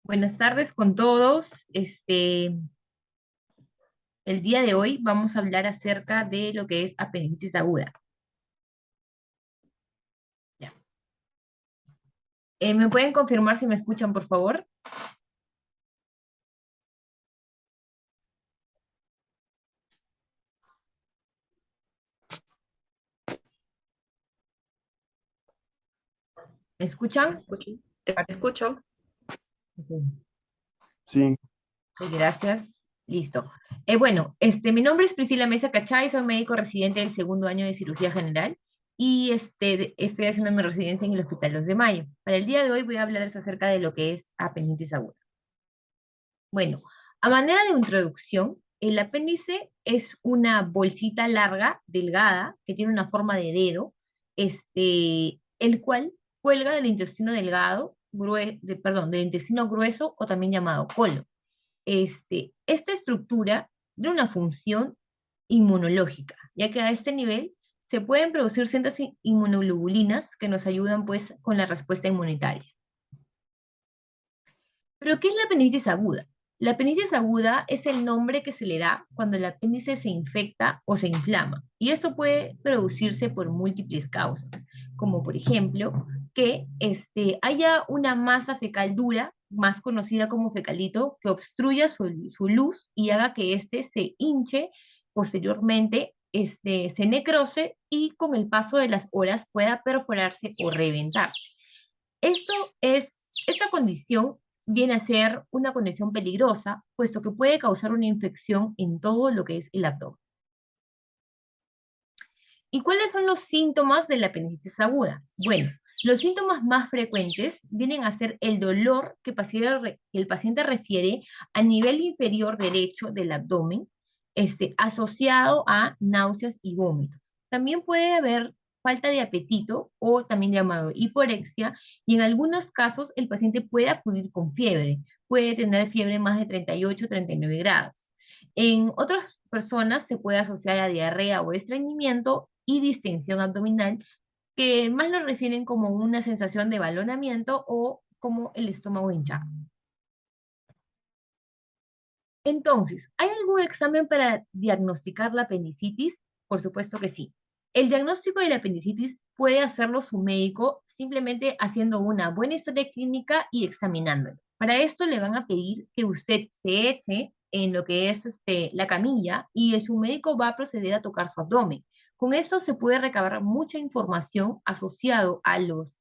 Buenas tardes con todos. El día de hoy vamos a hablar acerca de lo que es apendicitis aguda. Ya. ¿Me pueden confirmar si me escuchan, por favor? ¿Me escuchan? Escucho. Te escucho. Ok. Sí, Gracias. Listo. Bueno, mi nombre es Priscila Mesa Cachay, soy médico residente del segundo año de cirugía general y estoy haciendo mi residencia en el Hospital 2 de Mayo. Para el día de hoy voy a hablarles acerca de lo que es apendicitis aguda. Bueno, a manera de introducción, el apéndice es una bolsita larga, delgada, que tiene una forma de dedo, el cual cuelga del intestino delgado, del intestino grueso o también llamado colon. Esta estructura tiene una función inmunológica, ya que a este nivel se pueden producir ciertas inmunoglobulinas que nos ayudan pues con la respuesta inmunitaria. ¿Pero qué es la apendicitis aguda? La apendicitis aguda es el nombre que se le da cuando el apéndice se infecta o se inflama. Y eso puede producirse por múltiples causas, como por ejemplo que haya una masa fecal dura, más conocida como fecalito, que obstruya su luz y haga que éste se hinche, posteriormente se necrose y con el paso de las horas pueda perforarse o reventarse. Esto es, esta condición viene a ser una condición peligrosa, puesto que puede causar una infección en todo lo que es el abdomen. ¿Y cuáles son los síntomas de la apendicitis aguda? Bueno, los síntomas más frecuentes vienen a ser el dolor que el paciente refiere a nivel inferior derecho del abdomen, asociado a náuseas y vómitos. También puede haber falta de apetito o también llamado hiporexia, y en algunos casos el paciente puede acudir con fiebre, puede tener fiebre más de 38, 39 grados. En otras personas se puede asociar a diarrea o estreñimiento y distensión abdominal, que más lo refieren como una sensación de balonamiento o como el estómago hinchado. Entonces, ¿hay algún examen para diagnosticar la apendicitis? Por supuesto que sí. El diagnóstico de la apendicitis puede hacerlo su médico simplemente haciendo una buena historia clínica y examinándolo. Para esto le van a pedir que usted se eche en lo que es la camilla y su médico va a proceder a tocar su abdomen. Con esto se puede recabar mucha información asociado a los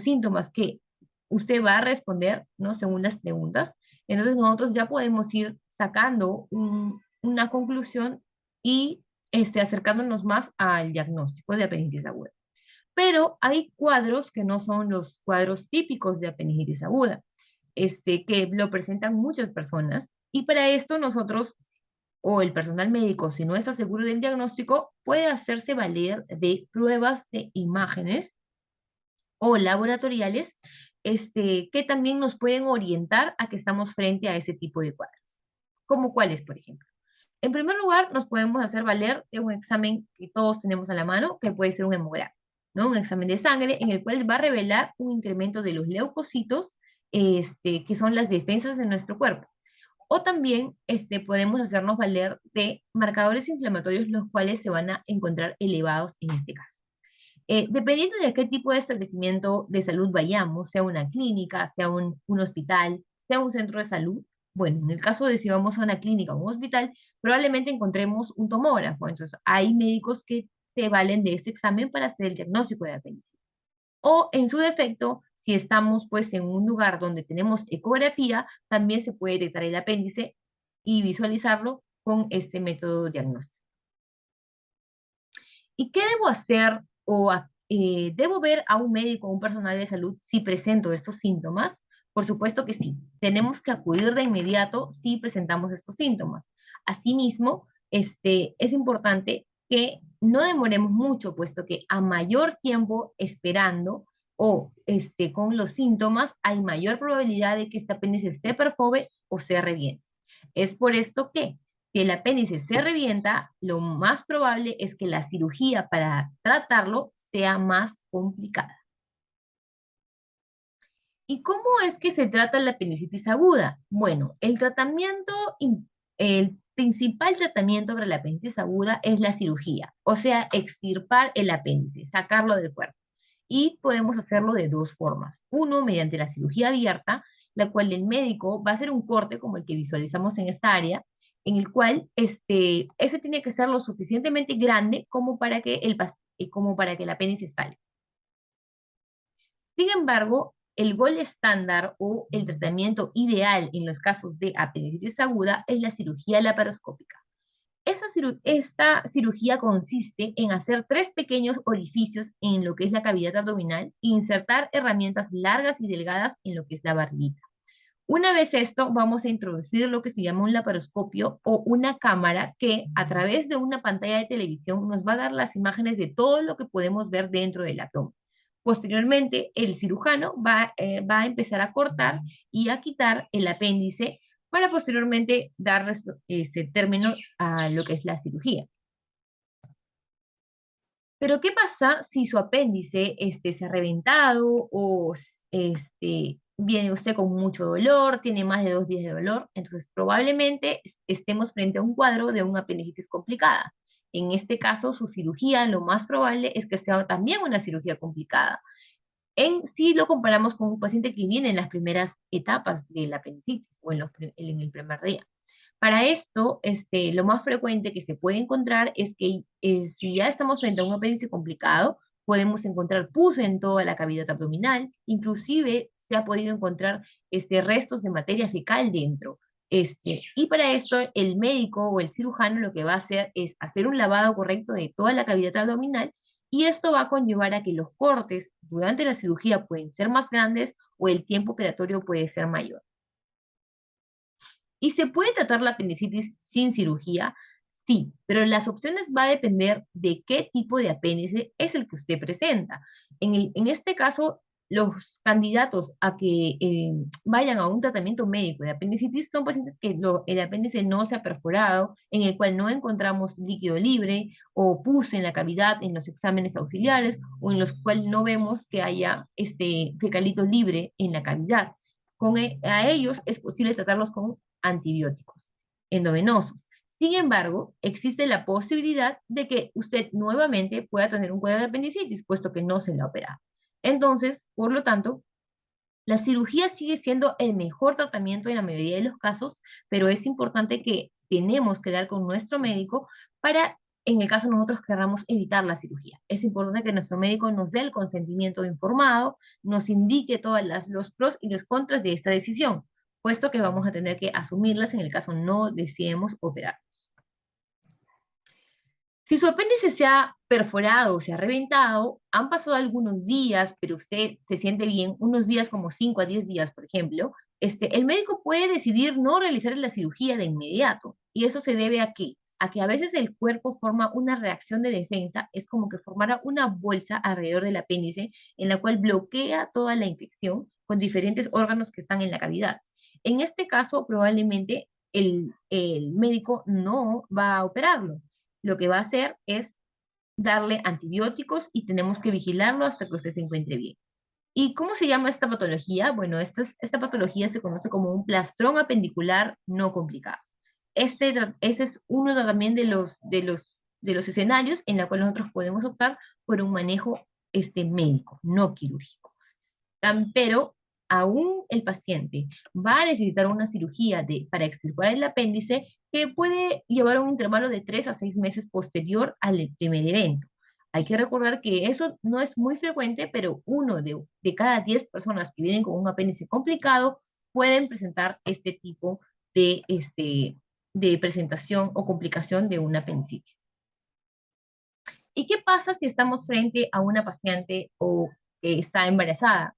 síntomas que usted va a responder, ¿no? Según las preguntas. Entonces nosotros ya podemos ir sacando una conclusión y acercándonos más al diagnóstico de apendicitis aguda. Pero hay cuadros que no son los cuadros típicos de apendicitis aguda, que lo presentan muchas personas, y para esto nosotros o el personal médico, si no está seguro del diagnóstico, puede hacerse valer de pruebas de imágenes o laboratoriales, que también nos pueden orientar a que estamos frente a ese tipo de cuadros. ¿Como cuáles, por ejemplo? En primer lugar, nos podemos hacer valer de un examen que todos tenemos a la mano, que puede ser un hemograma, ¿no? Un examen de sangre en el cual va a revelar un incremento de los leucocitos, que son las defensas de nuestro cuerpo. O también podemos hacernos valer de marcadores inflamatorios, los cuales se van a encontrar elevados en este caso. Dependiendo de a qué tipo de establecimiento de salud vayamos, sea una clínica, sea un hospital, sea un centro de salud, bueno, en el caso de si vamos a una clínica o un hospital, probablemente encontremos un tomógrafo. Entonces, hay médicos que se valen de este examen para hacer el diagnóstico de apendicitis. O, en su defecto, si estamos pues en un lugar donde tenemos ecografía, también se puede detectar el apéndice y visualizarlo con este método diagnóstico. ¿Y qué debo hacer debo ver a un médico o un personal de salud si presento estos síntomas? Por supuesto que sí. Tenemos que acudir de inmediato si presentamos estos síntomas. Asimismo, es importante que no demoremos mucho, puesto que a mayor tiempo esperando o con los síntomas, hay mayor probabilidad de que este apéndice se perfobe o se reviente. Es por esto que si el apéndice se revienta, lo más probable es que la cirugía para tratarlo sea más complicada. ¿Y cómo es que se trata la apendicitis aguda? Bueno, el principal tratamiento para la apendicitis aguda es la cirugía, o sea, extirpar el apéndice, sacarlo del cuerpo. Y podemos hacerlo de dos formas. Uno, mediante la cirugía abierta, la cual el médico va a hacer un corte como el que visualizamos en esta área, en el cual ese tiene que ser lo suficientemente grande como para que el apéndice salga. Sin embargo, el gol estándar o el tratamiento ideal en los casos de apendicitis aguda es la cirugía laparoscópica. Esta cirugía consiste en hacer tres pequeños orificios en lo que es la cavidad abdominal e insertar herramientas largas y delgadas en lo que es la barriguita. Una vez esto, vamos a introducir lo que se llama un laparoscopio o una cámara que a través de una pantalla de televisión nos va a dar las imágenes de todo lo que podemos ver dentro del abdomen. Posteriormente, el cirujano va a empezar a cortar y a quitar el apéndice para posteriormente dar término a lo que es la cirugía. Pero ¿qué pasa si su apéndice se ha reventado o viene usted con mucho dolor, tiene más de 2 días de dolor? Entonces probablemente estemos frente a un cuadro de una apendicitis complicada. En este caso, su cirugía, lo más probable es que sea también una cirugía complicada. Si lo comparamos con un paciente que viene en las primeras etapas de la apendicitis o en el primer día. Para esto, lo más frecuente que se puede encontrar es que si ya estamos frente a un apéndice complicado, podemos encontrar pus en toda la cavidad abdominal, inclusive se ha podido encontrar restos de materia fecal dentro. Y para esto, el médico o el cirujano lo que va a hacer es hacer un lavado correcto de toda la cavidad abdominal y esto va a conllevar a que los cortes durante la cirugía pueden ser más grandes o el tiempo operatorio puede ser mayor. ¿Y se puede tratar la apendicitis sin cirugía? Sí, pero las opciones va a depender de qué tipo de apéndice es el que usted presenta. En este caso, los candidatos a que vayan a un tratamiento médico de apendicitis son pacientes que el apéndice no se ha perforado, en el cual no encontramos líquido libre o pus en la cavidad en los exámenes auxiliares o en los cuales no vemos que haya fecalito libre en la cavidad. A ellos es posible tratarlos con antibióticos endovenosos. Sin embargo, existe la posibilidad de que usted nuevamente pueda tener un cuadro de apendicitis, puesto que no se le ha operado. Entonces, por lo tanto, la cirugía sigue siendo el mejor tratamiento en la mayoría de los casos, pero es importante que tenemos que hablar con nuestro médico para, en el caso nosotros queramos evitar la cirugía. Es importante que nuestro médico nos dé el consentimiento informado, nos indique todos los pros y los contras de esta decisión, puesto que vamos a tener que asumirlas en el caso no deseemos operarnos. Si su apéndice se ha perforado o se ha reventado, han pasado algunos días, pero usted se siente bien, unos días como 5 a 10 días, por ejemplo, el médico puede decidir no realizar la cirugía de inmediato. ¿Y eso se debe a qué? A que a veces el cuerpo forma una reacción de defensa, es como que formara una bolsa alrededor del apéndice en la cual bloquea toda la infección con diferentes órganos que están en la cavidad. En este caso, probablemente el médico no va a operarlo, lo que va a hacer es darle antibióticos y tenemos que vigilarlo hasta que usted se encuentre bien. ¿Y cómo se llama esta patología? Bueno, esta patología se conoce como un plastrón apendicular no complicado. Ese es uno también de los escenarios en la cual nosotros podemos optar por un manejo médico, no quirúrgico. Pero aún el paciente va a necesitar una cirugía para extirpar el apéndice que puede llevar un intervalo de 3 a 6 meses posterior al primer evento. Hay que recordar que eso no es muy frecuente, pero uno de cada 10 personas que vienen con un apéndice complicado pueden presentar este tipo de presentación o complicación de una apendicitis. ¿Y qué pasa si estamos frente a una paciente o que está embarazada?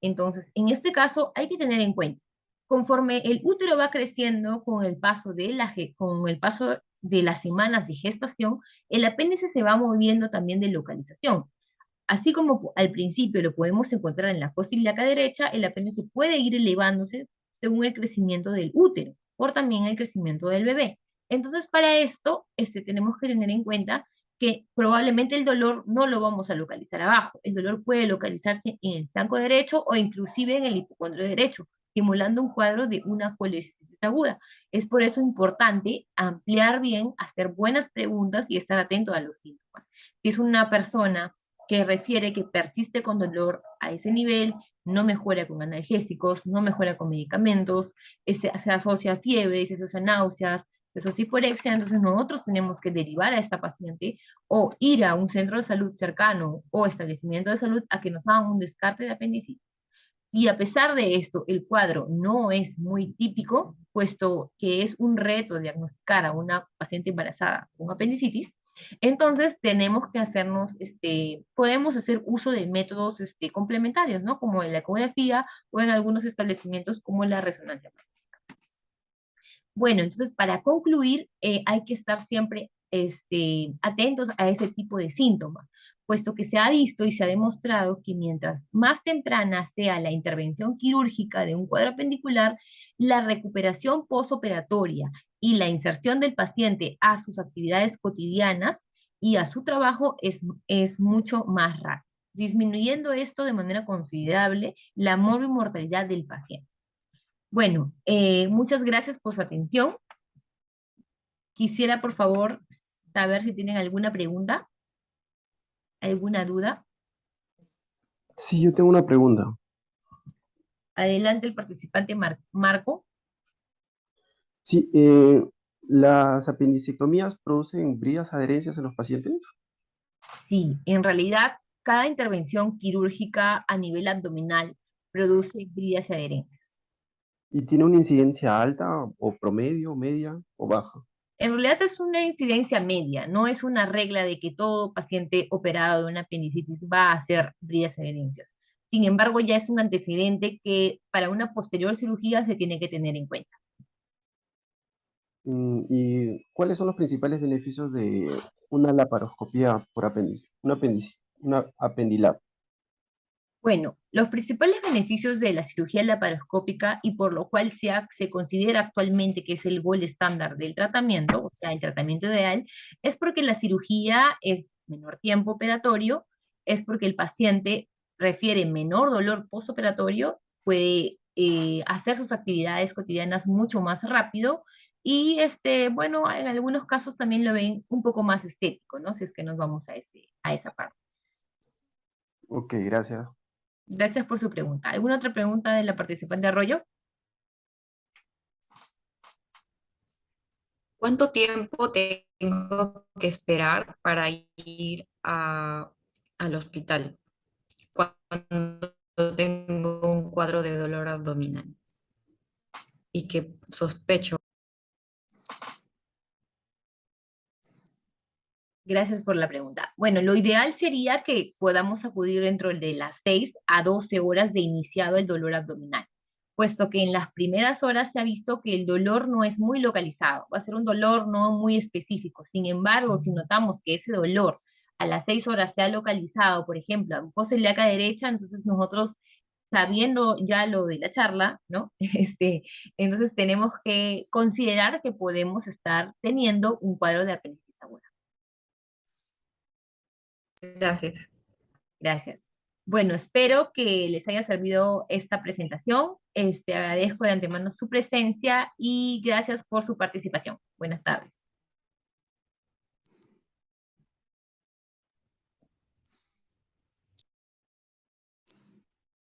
Entonces, en este caso hay que tener en cuenta, conforme el útero va creciendo con el paso de las semanas de gestación, el apéndice se va moviendo también de localización. Así como al principio lo podemos encontrar en la fosa ilíaca derecha, el apéndice puede ir elevándose según el crecimiento del útero, por también el crecimiento del bebé. Entonces, para esto, tenemos que tener en cuenta que probablemente el dolor no lo vamos a localizar abajo. El dolor puede localizarse en el flanco derecho o inclusive en el hipocondrio derecho, simulando un cuadro de una colecitis aguda. Es por eso importante ampliar bien, hacer buenas preguntas y estar atento a los síntomas. Si es una persona que refiere que persiste con dolor a ese nivel, no mejora con analgésicos, no mejora con medicamentos, se asocia a fiebre, se asocia a náuseas, se asocia a hiporexia, entonces nosotros tenemos que derivar a esta paciente o ir a un centro de salud cercano o establecimiento de salud a que nos hagan un descarte de apendicitis. Y a pesar de esto, el cuadro no es muy típico, puesto que es un reto diagnosticar a una paciente embarazada con apendicitis. Entonces tenemos que hacernos, podemos hacer uso de métodos complementarios, ¿no? Como la ecografía o en algunos establecimientos como la resonancia. Bueno, entonces para concluir, hay que estar siempre atentos a ese tipo de síntomas, puesto que se ha visto y se ha demostrado que mientras más temprana sea la intervención quirúrgica de un cuadro apendicular, la recuperación posoperatoria y la inserción del paciente a sus actividades cotidianas y a su trabajo es mucho más rápido, disminuyendo esto de manera considerable la mortalidad del paciente. Bueno, muchas gracias por su atención. Quisiera, por favor, saber si tienen alguna pregunta, alguna duda. Sí, yo tengo una pregunta. Adelante el participante Marco. Sí, ¿las apendicectomías producen bridas adherencias en los pacientes? Sí, en realidad, cada intervención quirúrgica a nivel abdominal produce bridas y adherencias. ¿Y tiene una incidencia alta o promedio, media o baja? En realidad es una incidencia media, no es una regla de que todo paciente operado de una apendicitis va a hacer bridas y adherencias. Sin embargo, ya es un antecedente que para una posterior cirugía se tiene que tener en cuenta. ¿Y cuáles son los principales beneficios de una laparoscopía por una apendilap? Bueno, los principales beneficios de la cirugía laparoscópica y por lo cual se considera actualmente que es el gold estándar del tratamiento, o sea, el tratamiento ideal, es porque la cirugía es menor tiempo operatorio, es porque el paciente refiere menor dolor postoperatorio, puede hacer sus actividades cotidianas mucho más rápido y, bueno, en algunos casos también lo ven un poco más estético, ¿no? Si es que nos vamos a esa parte. Ok, gracias. Gracias por su pregunta. ¿Alguna otra pregunta de la participante Arroyo? ¿Cuánto tiempo tengo que esperar para ir al hospital cuando tengo un cuadro de dolor abdominal y que sospecho? Gracias por la pregunta. Bueno, lo ideal sería que podamos acudir dentro de las 6 a 12 horas de iniciado el dolor abdominal, puesto que en las primeras horas se ha visto que el dolor no es muy localizado, va a ser un dolor no muy específico. Sin embargo, si notamos que ese dolor a las 6 horas se ha localizado, por ejemplo, a mucosa ilíaca derecha, entonces nosotros, sabiendo ya lo de la charla, ¿no? Entonces tenemos que considerar que podemos estar teniendo un cuadro de apendicitis aguda. Gracias. Gracias. Bueno, espero que les haya servido esta presentación. Agradezco de antemano su presencia y gracias por su participación. Buenas tardes.